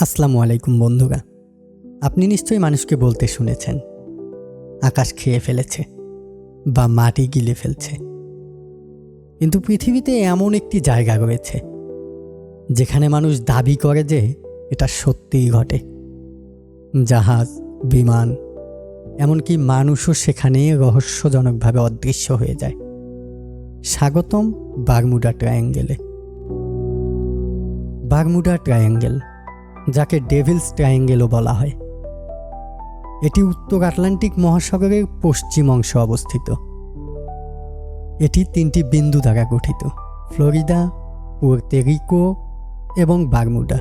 আসসালামু আলাইকুম বন্ধুরা। আপনি নিশ্চয়ই মানুষকে বলতে শুনেছেন আকাশ খেয়ে ফেলেছে বা মাটি গিলে ফেলছে। কিন্তু পৃথিবীতে এমন একটি জায়গা রয়েছে যেখানে মানুষ দাবি করে যে এটা সত্যিই ঘটে। জাহাজ, বিমান, এমনকি মানুষও সেখানে রহস্যজনকভাবে অদৃশ্য হয়ে যায়। স্বাগতম বারমুডা ট্রায়াঙ্গেলে। বারমুডা ট্রায়াঙ্গেল, যাকে ডেভিলস ট্রায়াঙ্গেলও বলা হয়, এটি উত্তর আটলান্টিক মহাসাগরের পশ্চিম অংশে অবস্থিত। এটি 3টি বিন্দু দ্বারা গঠিত: ফ্লোরিডা, পুয়ের্তো রিকো এবং বারমুডা।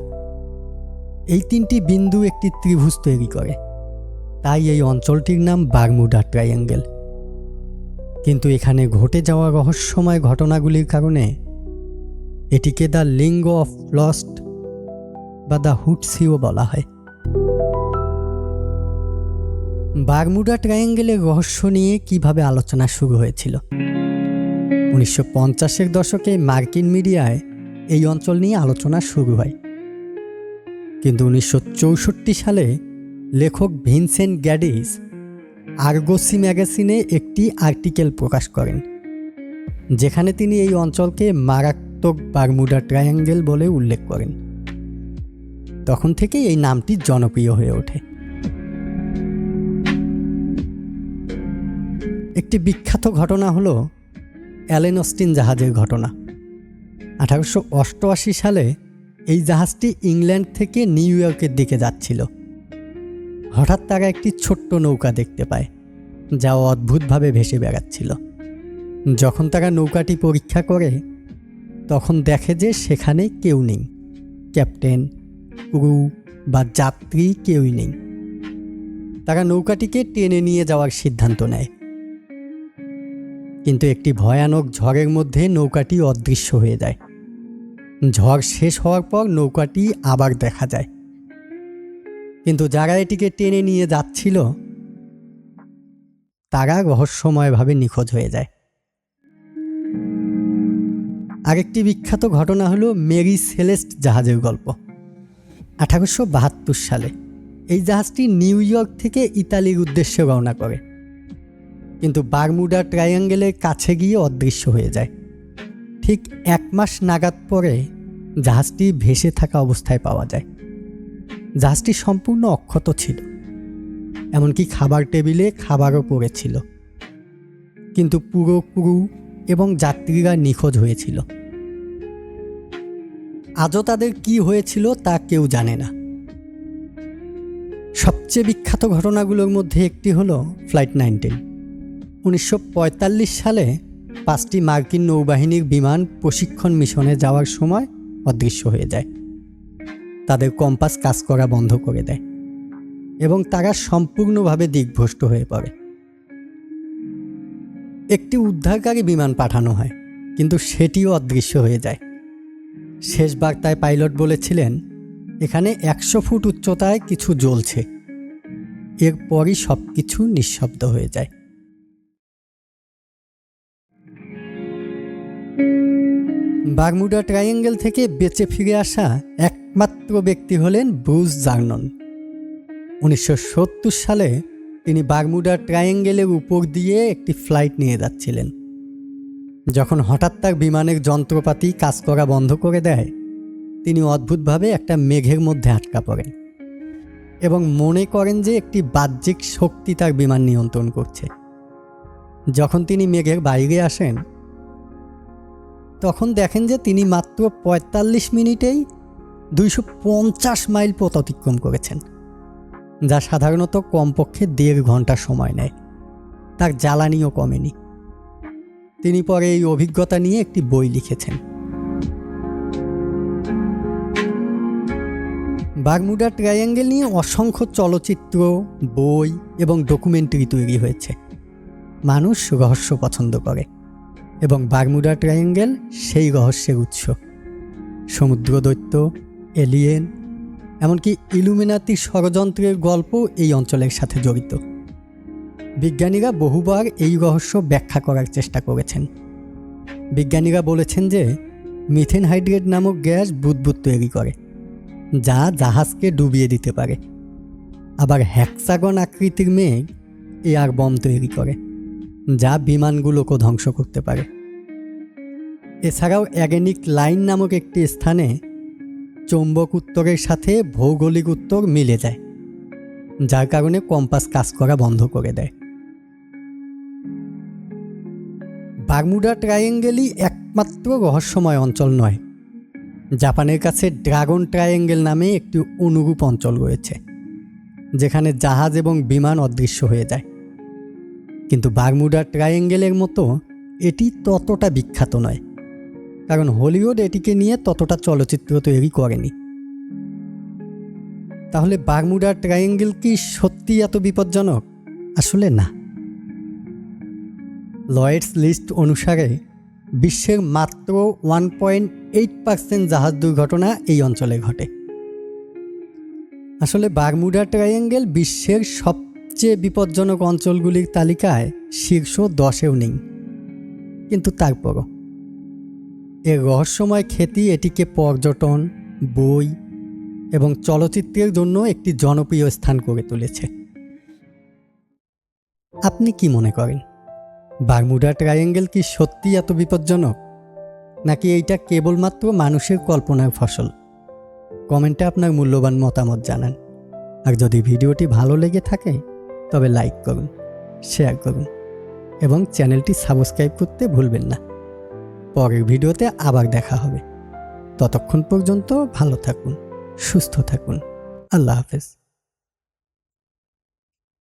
এই 3টি বিন্দু একটি ত্রিভুজ তৈরি করে, তাই এই অঞ্চলটির নাম বারমুডা ট্রায়াঙ্গেল। কিন্তু এখানে ঘটে যাওয়া রহস্যময় ঘটনাগুলির কারণে এটিকে দ্য লিঙ্গ অফ লস্ট বা দ্য হুটসিও বলা হয়। বারমুডা ট্রায়াঙ্গেলের রহস্য নিয়ে কিভাবে আলোচনা শুরু হয়েছিল? 1950-এর দশকে মার্কিন মিডিয়ায় এই অঞ্চল নিয়ে আলোচনা শুরু হয়। কিন্তু 1964 সালে লেখক ভিনসেন্ট গ্যাডিস আর্গোসি ম্যাগাজিনে একটি আর্টিকেল প্রকাশ করেন, যেখানে তিনি এই অঞ্চলকে মারাত্মক বারমুডা ট্রায়াঙ্গেল বলে উল্লেখ করেন। তখন থেকেই এই নামটি জনপ্রিয় হয়ে ওঠে। একটি বিখ্যাত ঘটনা হলো অ্যালেন অস্টিন জাহাজের ঘটনা। 1888 সালে এই জাহাজটি ইংল্যান্ড থেকে নিউ ইয়র্কের দিকে যাচ্ছিল। হঠাৎ তারা একটি ছোট্ট নৌকা দেখতে পায়, যা অদ্ভুতভাবে ভেসে বেড়াচ্ছিল। যখন তারা নৌকাটি পরীক্ষা করে, তখন দেখে যে সেখানে কেউ নেই। ক্যাপ্টেন, ক্রু বা যাত্রী কেউই নেই। তারা নৌকাটিকে টেনে নিয়ে যাওয়ার সিদ্ধান্ত নেয়। কিন্তু একটি ভয়ানক ঝড়ের মধ্যে নৌকাটি অদৃশ্য হয়ে যায়। ঝড় শেষ হওয়ার পর নৌকাটি আবার দেখা যায়, কিন্তু যারা এটিকে টেনে নিয়ে যাচ্ছিল তারা রহস্যময়ভাবে নিখোঁজ হয়ে যায়। আরেকটি বিখ্যাত ঘটনা হলো মেরি সেলেস্ট জাহাজের গল্প। 1872 সালে এই জাহাজটি নিউ ইয়র্ক থেকে ইতালির উদ্দেশ্যে রওনা করে, কিন্তু বারমুডা ট্রায়াঙ্গেলের কাছে গিয়ে অদৃশ্য হয়ে যায়। ঠিক 1 মাস নাগাদ পরে জাহাজটি ভেসে থাকা অবস্থায় পাওয়া যায়। জাহাজটি সম্পূর্ণ অক্ষত ছিল, এমনকি খাবার টেবিলে খাবারও পড়েছিল, কিন্তু পুরো ক্রু এবং যাত্রীরা নিখোঁজ হয়েছিল। আজও তাদের কি হয়েছিল তা কেউ জানে না। সবচেয়ে বিখ্যাত ঘটনাগুলোর মধ্যে একটি হলো ফ্লাইট 19। 1945 সালে 5টি মার্কিন নৌবাহিনীর বিমান প্রশিক্ষণ মিশনে যাওয়ার সময় অদৃশ্য হয়ে যায়। তাদের কম্পাস কাজ করা বন্ধ করে দেয় এবং তারা সম্পূর্ণভাবে দিকভ্রষ্ট হয়ে পড়ে। একটি উদ্ধারকারী বিমান পাঠানো হয়, কিন্তু সেটিও অদৃশ্য হয়ে যায়। শেষ বার্তায় পাইলট বলেছিলেন, এখানে 100 ফুট উচ্চতায় কিছু জ্বলছে। এরপরই সব কিছু নিঃশব্দ হয়ে যায়। বারমুডা ট্রায়াঙ্গেল থেকে বেঁচে ফিরে আসা একমাত্র ব্যক্তি হলেন ব্রুস জার্নন। 1970 সালে তিনি বারমুডা ট্রায়াঙ্গেলের উপর দিয়ে একটি ফ্লাইট নিয়ে যাচ্ছিলেন। যখন হঠাৎ তার বিমানের যন্ত্রপাতি কাজ করা বন্ধ করে দেয়, তিনি অদ্ভুতভাবে একটা মেঘের মধ্যে আটকা পড়েন এবং মনে করেন যে একটি বাহ্যিক শক্তি তার বিমান নিয়ন্ত্রণ করছে। যখন তিনি মেঘের বাইরে আসেন, তখন দেখেন যে তিনি মাত্র 45 মিনিটেই 250 মাইল পথ অতিক্রম করেছেন, যা সাধারণত কমপক্ষে 1.5 ঘন্টা সময় নেয়। তার জ্বালানিও কমেনি। তিনি পরে এই অভিজ্ঞতা নিয়ে একটি বই লিখেছেন। বারমুডা ট্রায়াঙ্গেল নিয়ে অসংখ্য চলচ্চিত্র, বই এবং ডকুমেন্টারি তৈরি হয়েছে। মানুষ রহস্য পছন্দ করে এবং বারমুডা ট্রায়াঙ্গেল সেই রহস্যের উৎস। সমুদ্র দৈত্য, এলিয়েন, এমনকি ইলুমিনাতি ষড়যন্ত্রের গল্প এই অঞ্চলের সাথে জড়িত। বিজ্ঞানীরা বহুবার এই রহস্য ব্যাখ্যা করার চেষ্টা করেছেন। বিজ্ঞানীরা বলেছেন যে মিথেন হাইড্রেট নামক গ্যাস বুদবুদ তৈরি করে, যা জাহাজকে ডুবিয়ে দিতে পারে। আবার হ্যাক্সাগন আকৃতির মেঘ এয়ার বম তৈরি করে, যা বিমানগুলোকে ধ্বংস করতে পারে। এছাড়াও অ্যাগেনিক লাইন নামক একটি স্থানে চৌম্বক উত্তরের সাথে ভৌগোলিক উত্তর মিলে যায়, যার কারণে কম্পাস কাজ করা বন্ধ করে দেয়। বারমুডা ট্রায়াঙ্গেলই একমাত্র রহস্যময় অঞ্চল নয়। জাপানের কাছে ড্রাগন ট্রায়াঙ্গেল নামে একটি অনুরূপ অঞ্চল রয়েছে, যেখানে জাহাজ এবং বিমান অদৃশ্য হয়ে যায়। কিন্তু বারমুডা ট্রায়াঙ্গেলের মতো এটি ততটা বিখ্যাত নয়, কারণ হলিউড এটিকে নিয়ে ততটা চলচ্চিত্র তৈরি করেনি। তাহলে বারমুডা ট্রায়াঙ্গেল কি সত্যি এত বিপজ্জনক? আসলে না। লয়েডস লিস্ট অনুসারে বিশ্বের মাত্র 1.8% জাহাজ দুর্ঘটনা এই অঞ্চলে ঘটে। আসলে বারমুডা ট্রায়াঙ্গেল বিশ্বের সবচেয়ে বিপজ্জনক অঞ্চলগুলির তালিকায় শীর্ষ 10-এও নেই, কিন্তু তারপরও এর রহস্যময় খ্যাতি এটিকে পর্যটন, বই এবং চলচ্চিত্রের জন্য একটি জনপ্রিয় স্থান করে তুলেছে। আপনি কি মনে করেন, বারমুডা ট্রায়াঙ্গেল কি সত্যি এত বিপজ্জনক, নাকি এইটা কেবলমাত্র মানুষের কল্পনার ফসল? কমেন্টে আপনার মূল্যবান মতামত জানান। আর যদি ভিডিওটি ভালো লেগে থাকে তবে লাইক করুন, শেয়ার করুন এবং চ্যানেলটি সাবস্ক্রাইব করতে ভুলবেন না। পরের ভিডিওতে আবার দেখা হবে। ততক্ষণ পর্যন্ত ভালো থাকুন, সুস্থ থাকুন। আল্লাহ হাফেজ।